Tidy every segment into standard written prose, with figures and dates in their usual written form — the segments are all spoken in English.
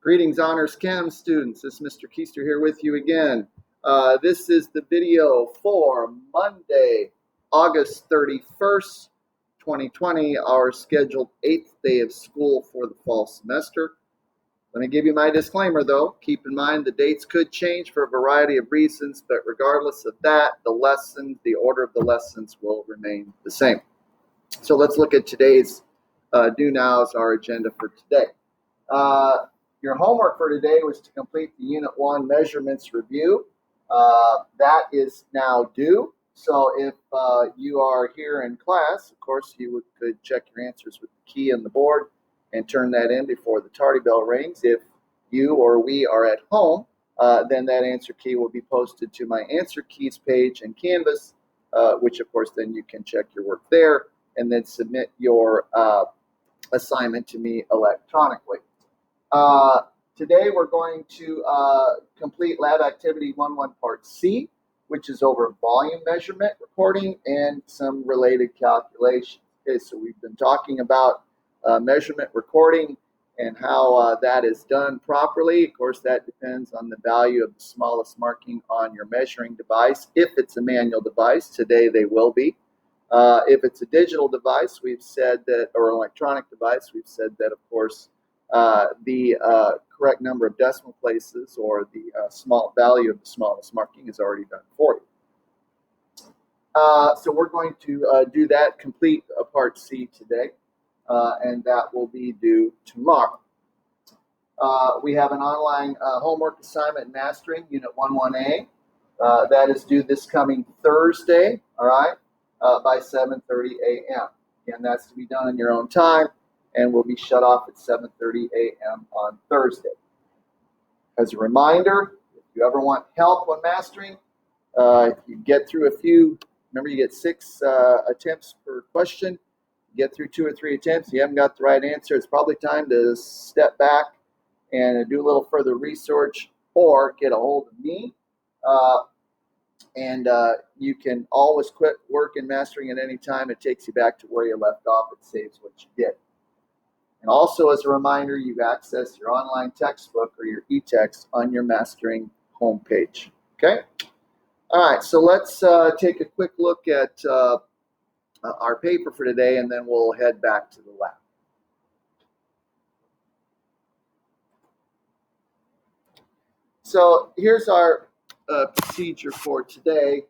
Greetings, Honors Chem students. This is Mr. Keister here with you again. This is the video for Monday, August 31st, 2020, our scheduled 8th day of school for the fall semester. Let me give you my disclaimer, though. Keep in mind the dates could change for a variety of reasons, but regardless of that, the order of the lessons will remain the same. So let's look at today's do nows, our agenda for today. Your homework for today was to complete the Unit 1 measurements review. That is now due. So if you are here in class, of course, you could check your answers with the key on the board and turn that in before the tardy bell rings. If you or we are at home, then that answer key will be posted to my answer keys page in Canvas, which of course then you can check your work there and then submit your assignment to me electronically. Today we're going to complete lab activity 1.1 part C, which is over volume measurement, recording, and some related calculations. Okay, so we've been talking about measurement recording and how that is done properly. Of course, that depends on the value of the smallest marking on your measuring device. If it's a manual device, today they will be. If it's a digital device, we've said that, or an electronic device, we've said that, of course, the correct number of decimal places or the small value of the smallest marking is already done for you. So we're going to do that, complete part C today, and that will be due tomorrow. We have an online homework assignment mastering, Unit 1.1a. That is due this coming Thursday, all right, by 7:30 a.m. And that's to be done in your own time, and will be shut off at 7:30 a.m. on Thursday. As a reminder, if you ever want help on mastering, if you get through a few, remember you get 6 attempts per question, you get through 2 or 3 attempts, you haven't got the right answer, it's probably time to step back and do a little further research or get a hold of me. And you can always quit work and mastering at any time. It takes you back to where you left off. It saves what you did. And also, as a reminder, you access your online textbook or your e-text on your mastering homepage. Okay? All right, so let's take a quick look at our paper for today, and then we'll head back to the lab. So here's our procedure for today.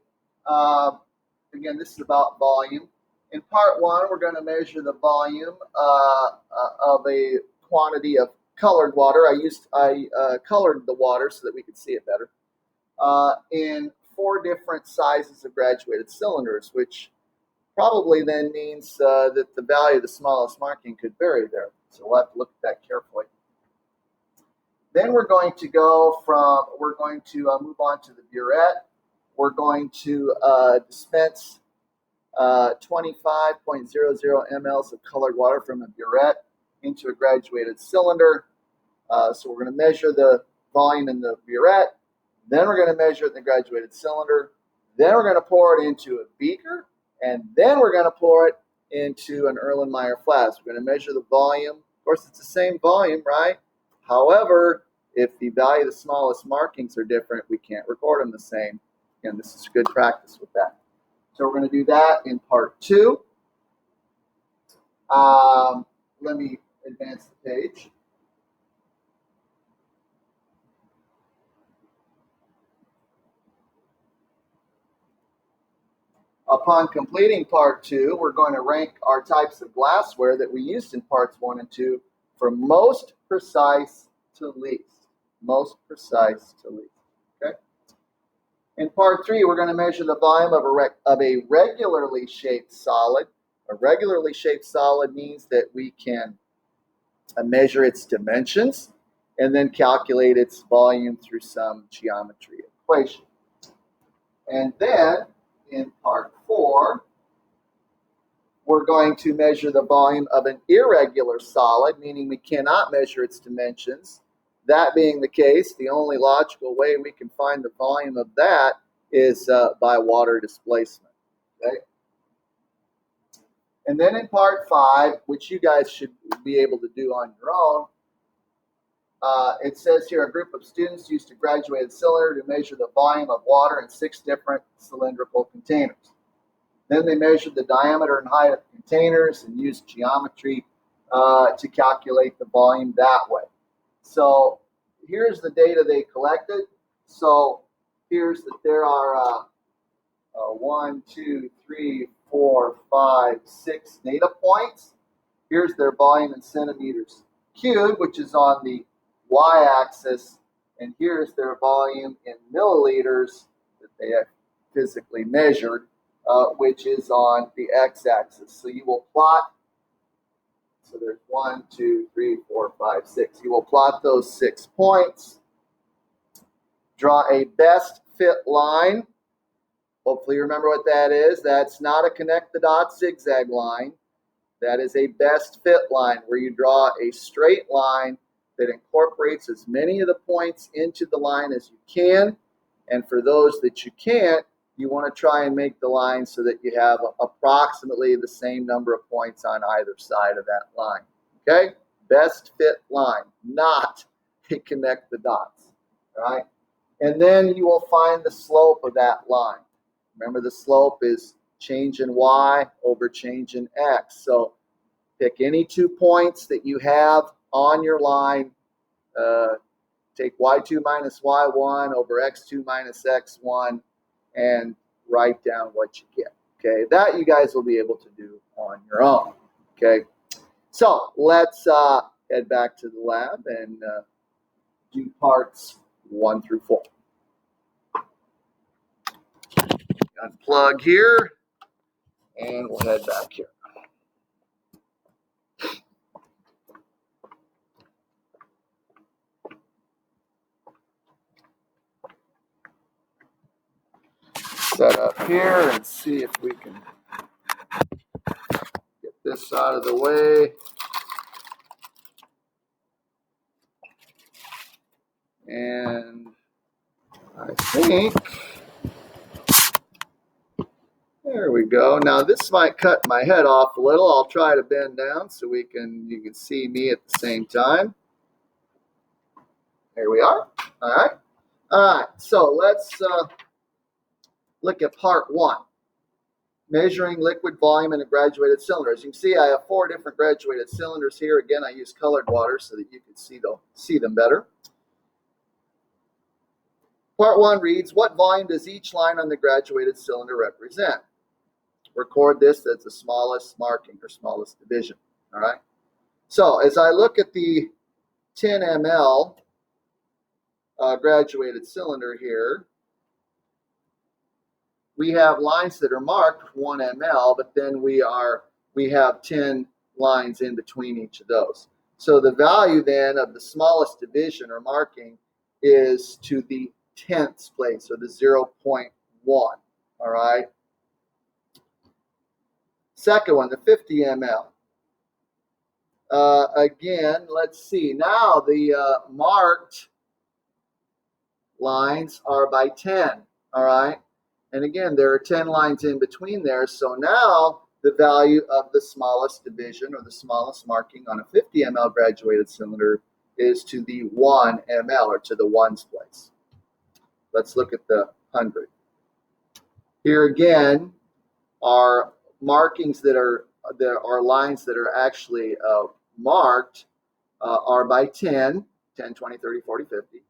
Again, this is about volume. In part 1, we're going to measure the volume of a quantity of colored water. I colored the water so that we could see it better. In 4 different sizes of graduated cylinders, which probably then means that the value of the smallest marking could vary there. So we'll have to look at that carefully. Then we're going to move on to the burette. We're going to dispense 25.00 mLs of colored water from a burette into a graduated cylinder. So we're going to measure the volume in the burette. Then we're going to measure it in the graduated cylinder. Then we're going to pour it into a beaker. And then we're going to pour it into an Erlenmeyer flask. We're going to measure the volume. Of course, it's the same volume, right? However, if the value of the smallest markings are different, we can't record them the same. And this is good practice with that. So we're going to do that in part 2. Let me advance the page. Upon completing part 2, we're going to rank our types of glassware that we used in parts 1 and 2 from most precise to least. Most precise to least. Okay? In part 3, we're going to measure the volume of a regularly shaped solid. A regularly shaped solid means that we can measure its dimensions and then calculate its volume through some geometry equation. And then, in part 4, we're going to measure the volume of an irregular solid, meaning we cannot measure its dimensions. That being the case, the only logical way we can find the volume of that is by water displacement. Okay? And then in part 5, which you guys should be able to do on your own, It says here a group of students used a graduated cylinder to measure the volume of water in 6 different cylindrical containers. Then they measured the diameter and height of the containers and used geometry to calculate the volume that way. So here's the data they collected. So here's that there are 1, 2, 3, 4, 5, 6 data points. Here's their volume in centimeters cubed, which is on the y-axis, and here's their volume in milliliters that they have physically measured, which is on the x-axis. So you will plot, so there's 1, 2, 3, 4, 5, 6. You will plot those 6 points, draw a best fit line. Hopefully you remember what that is. That's not a connect the dots zigzag line. That is a best fit line where you draw a straight line that incorporates as many of the points into the line as you can. And for those that you can't, you want to try and make the line so that you have approximately the same number of points on either side of that line. Okay? Best fit line, not a connect the dots. All right? And then you will find the slope of that line. Remember, the slope is change in y over change in x. So pick any 2 points that you have on your line. Take y2 minus y1 over x2 minus x1 and write down what you get. Okay, that you guys will be able to do on your own. Okay, so let's head back to the lab and do parts 1 through 4. Unplug here, and we'll head back here. Set up here and see if we can get this out of the way. And I think, there we go. Now this might cut my head off a little. I'll try to bend down so you can see me at the same time. There we are. All right. All right. So let's look at part 1. Measuring liquid volume in a graduated cylinder. As you can see, I have 4 different graduated cylinders here. Again, I use colored water so that you can see them better. Part 1 reads, what volume does each line on the graduated cylinder represent? Record this as the smallest marking or smallest division. All right. So as I look at the 10 ml graduated cylinder here, we have lines that are marked 1 ml, but then we have 10 lines in between each of those. So the value then of the smallest division or marking is to the 10th place, or the 0.1. All right. Second one, the 50 ml. Again, let's see. Now the marked lines are by 10. All right. And again, there are 10 lines in between there. So now the value of the smallest division or the smallest marking on a 50 ml graduated cylinder is to the 1 ml, or to the ones place. Let's look at the 100. Here again are markings there are lines that are actually marked are by 10, 20, 30, 40, 50.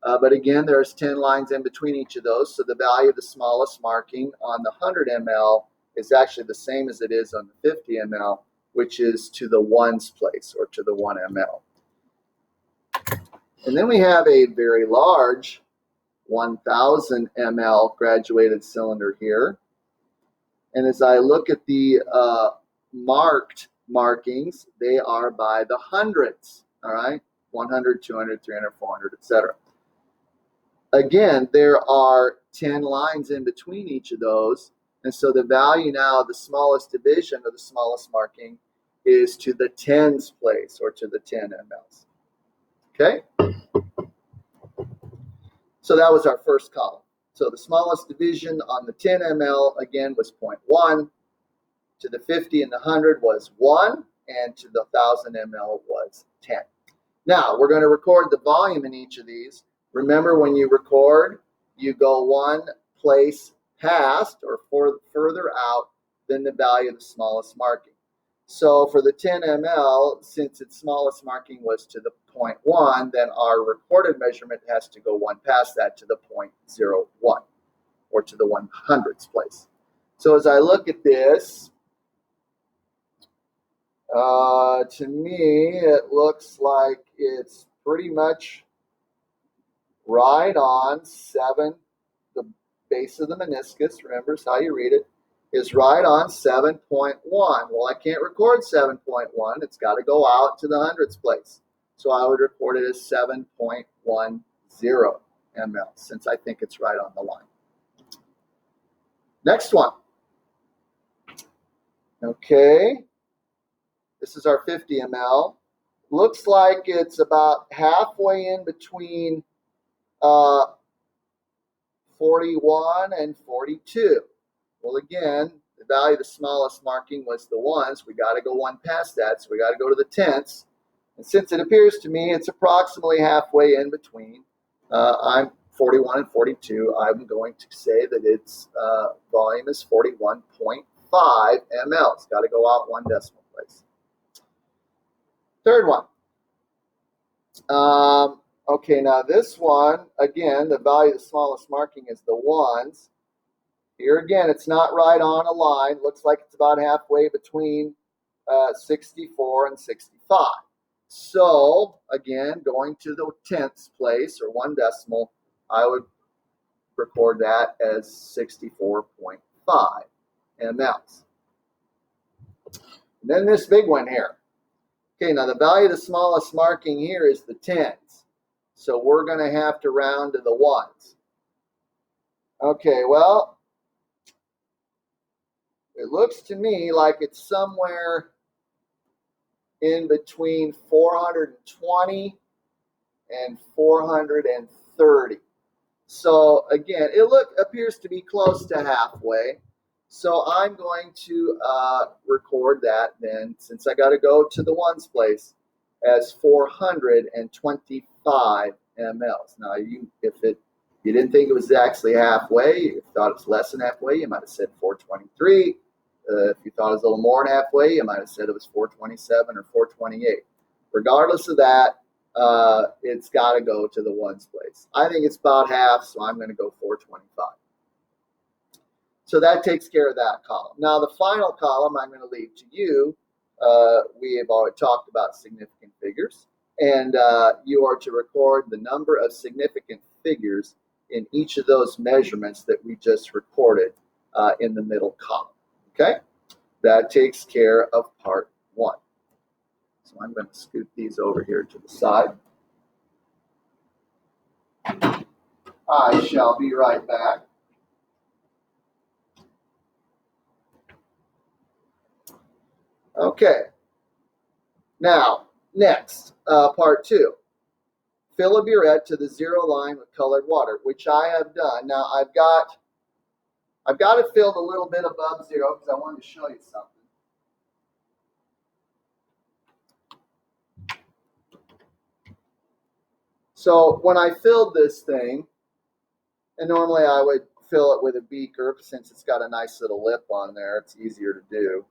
But again, there's 10 lines in between each of those. So the value of the smallest marking on the 100 ml is actually the same as it is on the 50 ml, which is to the ones place, or to the 1 ml. And then we have a very large 1000 ml graduated cylinder here. And as I look at the marked markings, they are by the hundreds, all right? 100, 200, 300, 400, etc. Again, there are 10 lines in between each of those. And so the value now of the smallest division, or the smallest marking, is to the tens place, or to the 10 mLs. Okay? So that was our first column. So the smallest division on the 10 ml, again, was 0.1. To the 50 and the 100 was 1. And to the 1000 ml was 10. Now, we're going to record the volume in each of these. Remember, when you record, you go one place past or further out than the value of the smallest marking. So for the 10 ml, since its smallest marking was to the 0.1, then our recorded measurement has to go one past that to the 0.01 or to the 100th place. So as I look at this, to me, it looks like it's pretty much right on 7. The base of the meniscus, remember, is how you read it, is right on 7.1. Well, I can't record 7.1. It's got to go out to the 100th place. So I would record it as 7.10 ml, since I think it's right on the line. Next one. Okay. This is our 50 ml. Looks like it's about halfway in between 41 and 42. Well, again, the value of the smallest marking was the ones. We got to go one past that, so we got to go to the tenths. And since it appears to me it's approximately halfway in between, I'm 41 and 42, I'm going to say that its volume is 41.5 ml. It's got to go out one decimal place. Third one. Okay, now this one, again, the value of the smallest marking is the ones. Here again, it's not right on a line. Looks like it's about halfway between 64 and 65. So, again, going to the 10th place, or one decimal, I would record that as 64.5 mLs. And then this big one here. Okay, now the value of the smallest marking here is the tens. So we're going to have to round to the ones. Okay, well, it looks to me like it's somewhere in between 420 and 430. So again, it appears to be close to halfway. So I'm going to record that then, since I got to go to the ones place, as 425 mLs. Now, if you didn't think it was actually halfway, you thought it was less than halfway, you might have said 423. If you thought it was a little more than halfway, you might have said it was 427 or 428. Regardless of that, it's got to go to the ones place. I think it's about half, so I'm going to go 425. So that takes care of that column. Now the final column I'm going to leave to you. We have already talked about significant figures, and you are to record the number of significant figures in each of those measurements that we just recorded in the middle column. Okay? That takes care of part 1. So I'm going to scoot these over here to the side. I shall be right back. Okay. Now, next, part 2. Fill a burette to the 0 line with colored water, which I have done. Now, I've got it filled a little bit above 0 because I wanted to show you something. So when I filled this thing, and normally I would fill it with a beaker since it's got a nice little lip on there, it's easier to do.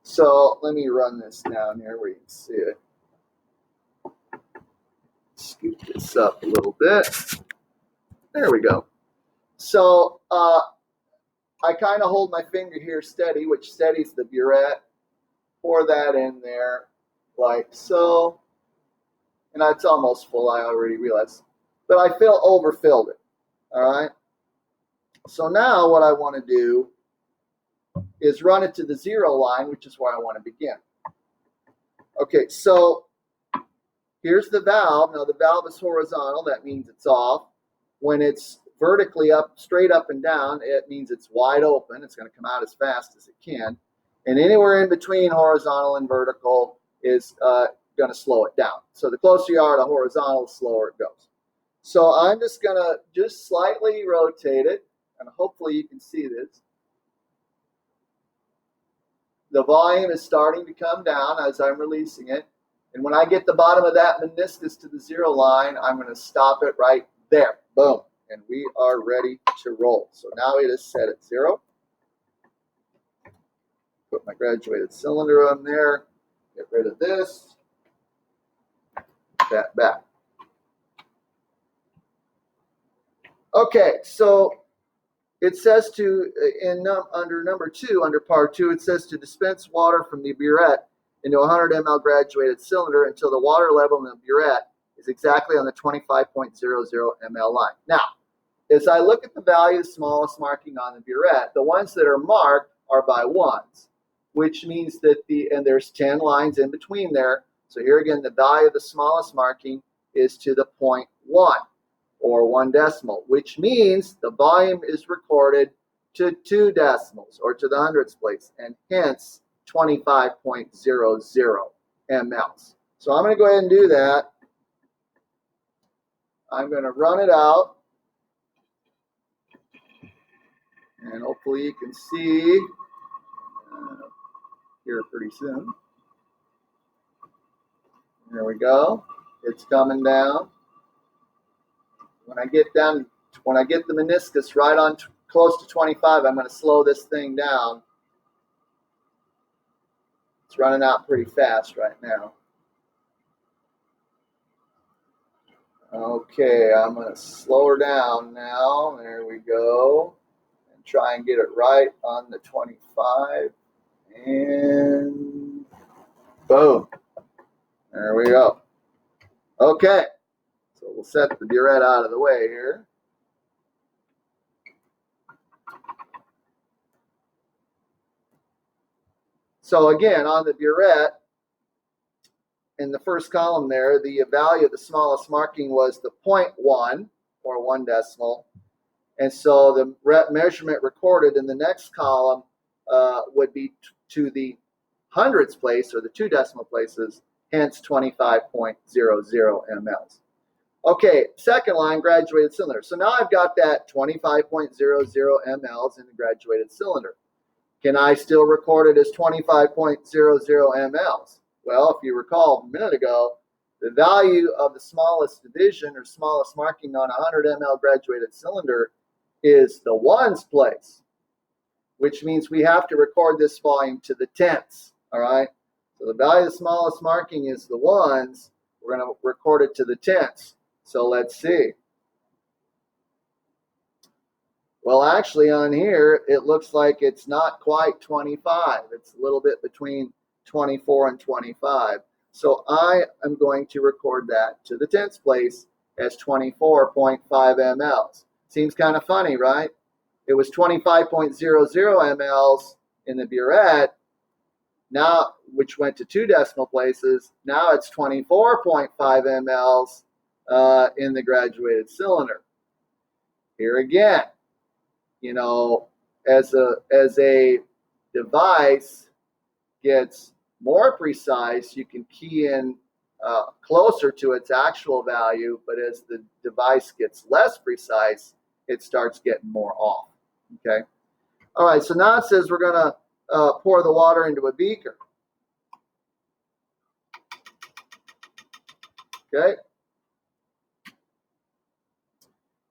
So let me run this down here where you can see it. Scoot this up a little bit. There we go. So I kind of hold my finger here steady, which steadies the burette. Pour that in there like so. And it's almost full, I already realized. But I overfilled it. All right. So now what I want to do is run it to the 0 line, which is where I want to begin. Okay, so here's the valve. Now the valve is horizontal. That means it's off. When it's vertically up, straight up and down, it means it's wide open. It's going to come out as fast as it can. And anywhere in between horizontal and vertical is going to slow it down. So the closer you are to horizontal, the slower it goes. So I'm just going to slightly rotate it, and hopefully you can see this. The volume is starting to come down as I'm releasing it, And when I get the bottom of that meniscus to the 0 line, I'm going to stop it right there. Boom. And we are ready to roll. So now it is set at 0. Put my graduated cylinder on there. Get rid of this. That back. Okay, so it says to, under number 2, under part 2, it says to dispense water from the burette into a 100 ml graduated cylinder until the water level in the burette is exactly on the 25.00 ml line. Now, as I look at the value of the smallest marking on the burette, the ones that are marked are by ones, which means that and there's 10 lines in between there. So here again, the value of the smallest marking is to the 0.1 or 1 decimal, which means the volume is recorded to 2 decimals or to the hundredths place, and hence 25.00 mLs. So I'm going to go ahead and do that. I'm going to run it out, and hopefully you can see here pretty soon. There we go. It's coming down. When I get the meniscus right on close to 25, I'm going to slow this thing down. It's running out pretty fast right now. Okay, I'm going to slow her down now. There we go. And try and get it right on the 25. And boom. There we go. Okay. So we'll set the burette out of the way here. So again, on the burette, in the first column there, the value of the smallest marking was the 0.1 or 1 decimal. And so the measurement recorded in the next column would be to the hundredths place or the 2 decimal places, hence 25.00 mLs. Okay, second line, graduated cylinder. So now I've got that 25.00 mLs in the graduated cylinder. Can I still record it as 25.00 mLs? Well, if you recall a minute ago, the value of the smallest division or smallest marking on a 100 ml graduated cylinder is the ones place, which means we have to record this volume to the tenths, all right? So the value of the smallest marking is the ones. We're going to record it to the tenths. So let's see. Well, actually on here, it looks like it's not quite 25. It's a little bit between 24 and 25. So I am going to record that to the tenths place as 24.5 mLs. Seems kind of funny, right? It was 25.00 mLs in the burette, now, which went to 2 decimal places. Now it's 24.5 mLs in the graduated cylinder. Here again, you know, as a device gets more precise, you can key in closer to its actual value, but as the device gets less precise, it starts getting more off. Okay. All right. So now it says we're going to pour the water into a beaker. Okay.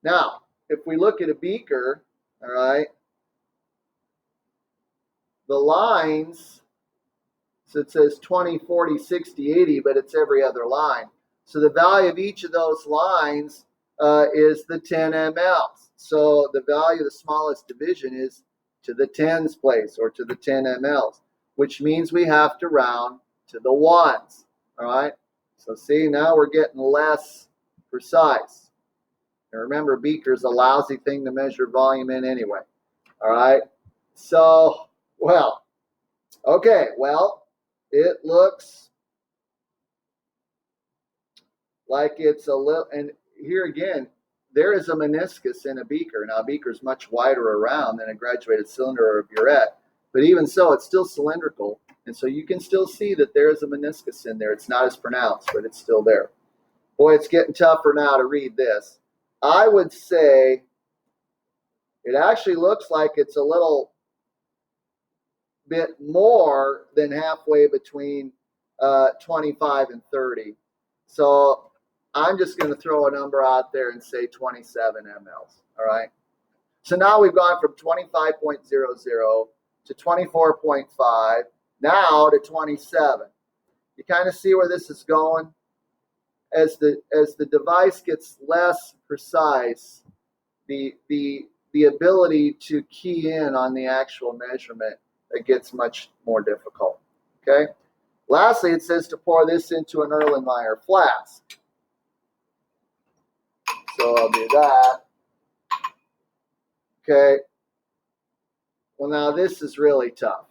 Now, if we look at a beaker, all right, the lines, so it says 20, 40, 60, 80, but it's every other line. So the value of each of those lines is the 10 mLs. So the value of the smallest division is to the tens place or to the 10 mLs, which means we have to round to the ones. All right. So see, now we're getting less precise. And remember, beaker is a lousy thing to measure volume in anyway. All right. So, well, okay, well, it looks like it's a little, and here again, there is a meniscus in a beaker. Now, a beaker is much wider around than a graduated cylinder or a burette, but even so, it's still cylindrical, and so you can still see that there is a meniscus in there. It's not as pronounced, but it's still there. Boy, it's getting tougher now to read this. I would say it actually looks like it's a little bit more than halfway between 25 and 30. So I'm just going to throw a number out there and say 27 mLs. All right. So now we've gone from 25.00 to 24.5, now to 27. You kind of see where this is going? As the device gets less precise, the ability to key in on the actual measurement, it gets much more difficult. Okay. Lastly, it says to pour this into an Erlenmeyer flask. So I'll do that. Okay. Well, now this is really tough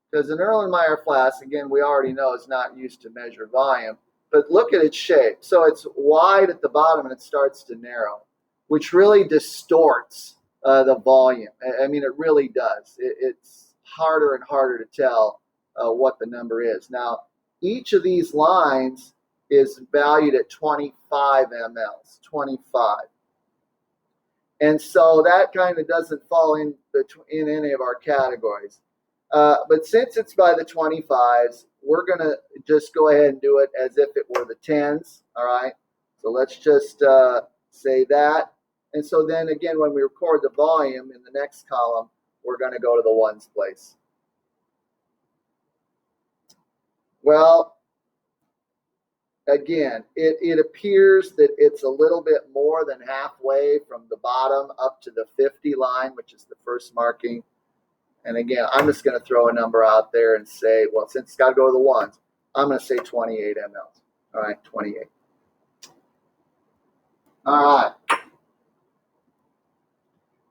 because an Erlenmeyer flask, again, we already know is not used to measure volume, but look at its shape. So it's wide at the bottom and it starts to narrow, which really distorts the volume. I mean, it really does. It's harder and harder to tell what the number is. Now, each of these lines is valued at 25 mLs, 25. And so that kind of doesn't fall in any of our categories. But since it's by the 25s, we're going to just go ahead and do it as if it were the 10s, all right? So let's just say that. And so then again, when we record the volume in the next column, we're going to go to the ones place. Well, again, it appears that it's a little bit more than halfway from the bottom up to the 50 line, which is the first marking. And again, I'm just going to throw a number out there and say, well, since it's got to go to the ones, I'm going to say 28 mLs. All right, 28. All right.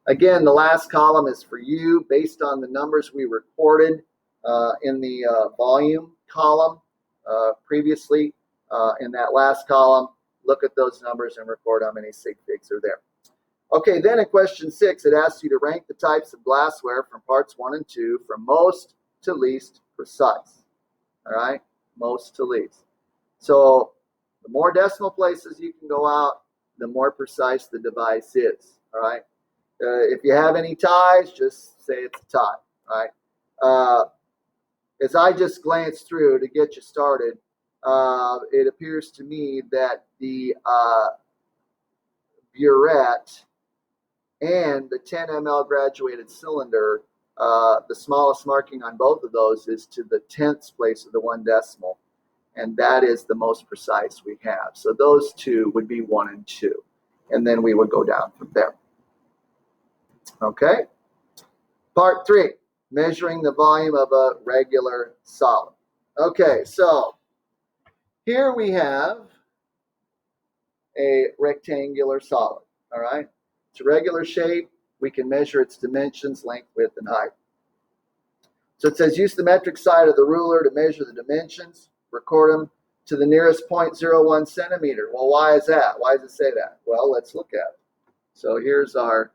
Again, the last column is for you based on the numbers we recorded in the volume column previously. In that last column, look at those numbers and record how many sig figs are there. Okay, then in question 6, it asks you to rank the types of glassware from parts 1 and 2 from most to least precise. All right, most to least. So the more decimal places you can go out, the more precise the device is. All right. If you have any ties, just say it's a tie. All right. As I just glanced through to get you started, it appears to me that the burette and the 10 ml graduated cylinder, the smallest marking on both of those is to the 10th place of the 1 decimal. And that is the most precise we have. So those two would be 1 and 2. And then we would go down from there. Okay. Part 3, measuring the volume of a regular solid. Okay, so here we have a rectangular solid. All right. It's a regular shape. We can measure its dimensions, length, width, and height. So it says use the metric side of the ruler to measure the dimensions, record them to the nearest 0.01 centimeter. Well, why is that? Why does it say that? Well, let's look at it. So here's our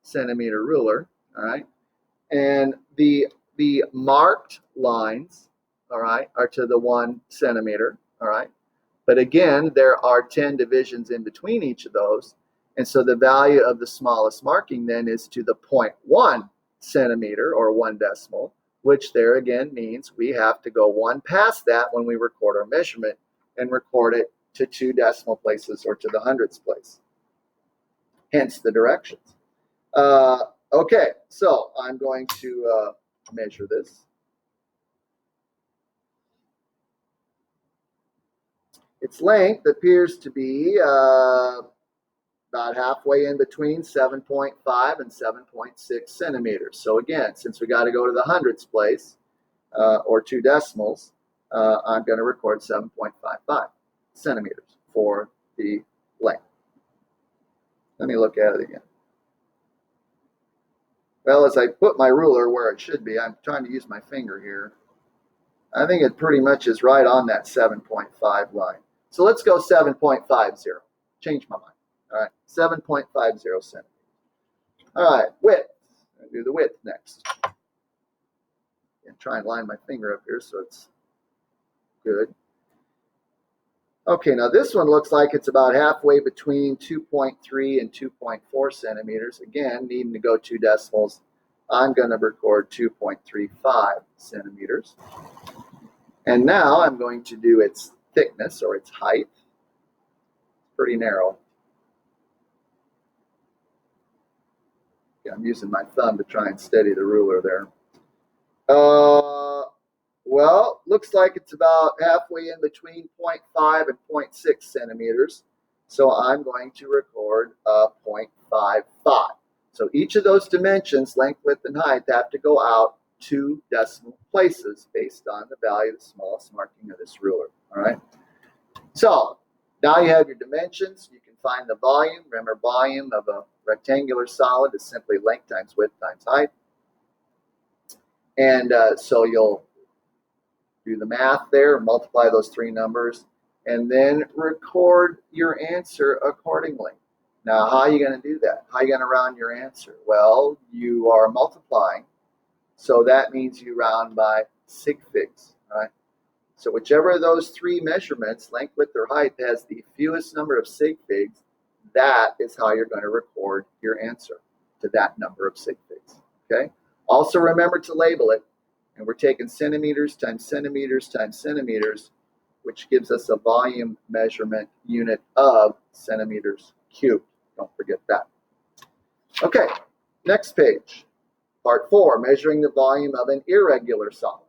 centimeter ruler, all right? And the marked lines, all right, are to the 1 centimeter, all right? But again, there are 10 divisions in between each of those. And so the value of the smallest marking then is to the 0.1 centimeter or 1 decimal, which there again means we have to go 1 past that when we record our measurement and record it to 2 decimal places or to the hundredths place. Hence the directions. Okay, so I'm going to measure this. Its length appears to be about halfway in between 7.5 and 7.6 centimeters. So again, since we got to go to the hundredths place or 2 decimals, I'm going to record 7.55 centimeters for the length. Let me look at it again. Well, as I put my ruler where it should be, I'm trying to use my finger here. I think it pretty much is right on that 7.5 line. So let's go 7.50. Change my mind. All right, 7.50 centimeters. All right, width. I'll do the width next. And try and line my finger up here so it's good. Okay, now this one looks like it's about halfway between 2.3 and 2.4 centimeters. Again, needing to go 2 decimals, I'm going to record 2.35 centimeters. And now I'm going to do its thickness or its height. Pretty narrow. Yeah, I'm using my thumb to try and steady the ruler there. Well, looks like it's about halfway in between 0.5 and 0.6 centimeters. So I'm going to record 0.55. So each of those dimensions, length, width, and height, have to go out 2 decimal places based on the value of the smallest marking of this ruler. All right. So now you have your dimensions. You can find the volume. Remember, volume of a rectangular solid is simply length times width times height. And so you'll do the math there, multiply those 3 numbers, and then record your answer accordingly. Now, how are you going to do that? How are you going to round your answer? Well, you are multiplying, so that means you round by sig figs, right? So whichever of those 3 measurements, length, width, or height, has the fewest number of sig figs, that is how you're going to record your answer to that number of sig figs, okay? Also remember to label it, and we're taking centimeters times centimeters times centimeters, which gives us a volume measurement unit of centimeters cubed. Don't forget that. Okay, next page. Part 4, measuring the volume of an irregular solid.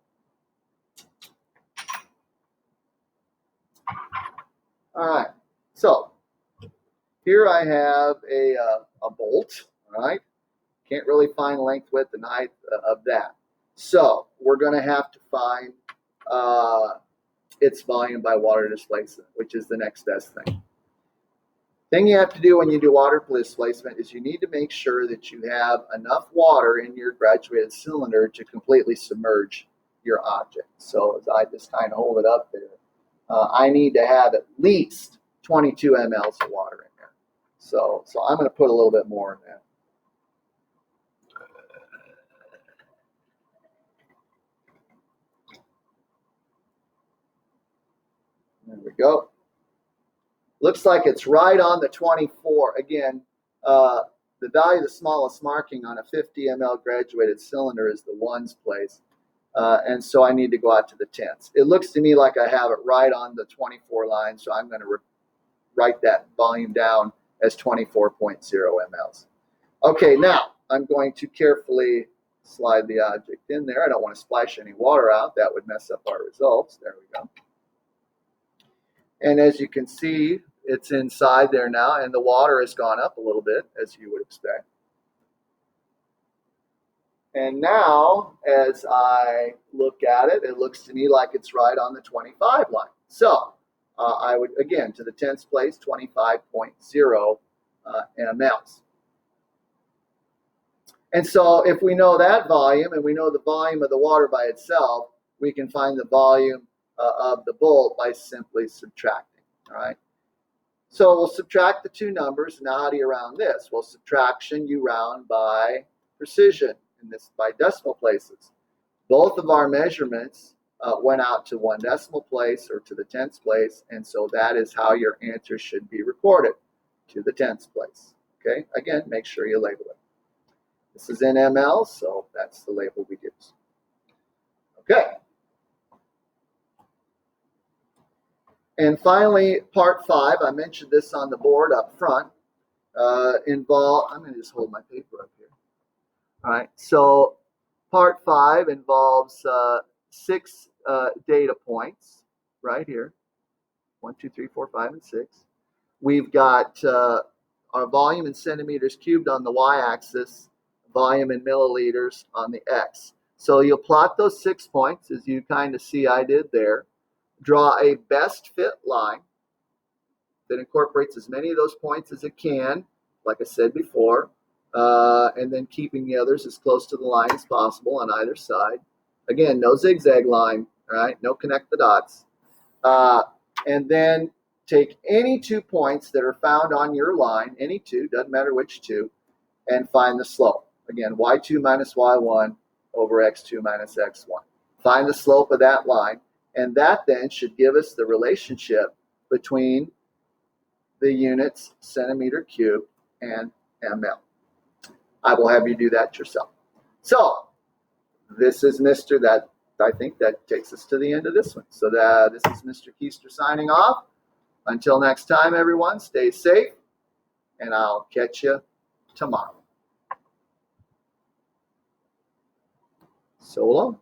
All right, so here I have a bolt, all right? Can't really find length, width, and height of that. So we're going to have to find its volume by water displacement, which is the next best thing. Thing you have to do when you do water displacement is you need to make sure that you have enough water in your graduated cylinder to completely submerge your object. So as I just kind of hold it up there, I need to have at least 22 mLs of water in there. So I'm going to put a little bit more in there. There we go. Looks like it's right on the 24. Again, the value of the smallest marking on a 50 ml graduated cylinder is the ones place. And so I need to go out to the tenths. It looks to me like I have it right on the 24 line, so I'm going to write that volume down as 24.0 mLs. Okay, now I'm going to carefully slide the object in there. I don't want to splash any water out. That would mess up our results. There we go. And as you can see, it's inside there now, and the water has gone up a little bit, as you would expect. And now, as I look at it, it looks to me like it's right on the 25 line. So I would, again, to the tenths place, 25.0 mLs. And so if we know that volume, and we know the volume of the water by itself, we can find the volume of the bolt by simply subtracting, all right? So we'll subtract the 2 numbers. Now how do you round this? Well, subtraction you round by precision, and this by decimal places. Both of our measurements went out to 1 decimal place or to the tenths place, and so that is how your answer should be recorded, to the tenths place. Okay, again, make sure you label it. This is in ml, so that's the label we use. Okay. And finally, part 5, I mentioned this on the board up front, I'm going to just hold my paper up here. All right, so part 5 involves 6 data points right here. 1, 2, 3, 4, 5, and 6. We've got our volume in centimeters cubed on the y-axis, volume in milliliters on the x. So you'll plot those 6 points, as you kind of see I did there. Draw a best fit line that incorporates as many of those points as it can, like I said before, and then keeping the others as close to the line as possible on either side. Again, no zigzag line, right? No connect the dots. And then take any 2 points that are found on your line, any 2, doesn't matter which 2, and find the slope. Again, y2 minus y1 over x2 minus x1. Find the slope of that line, and that then should give us the relationship between the units centimeter cubed and ml. I will have you do that yourself. So this is Mr. That I think that takes us to the end of this one. So this is Mr. Keister signing off. Until next time, everyone, stay safe, and I'll catch you tomorrow. So long.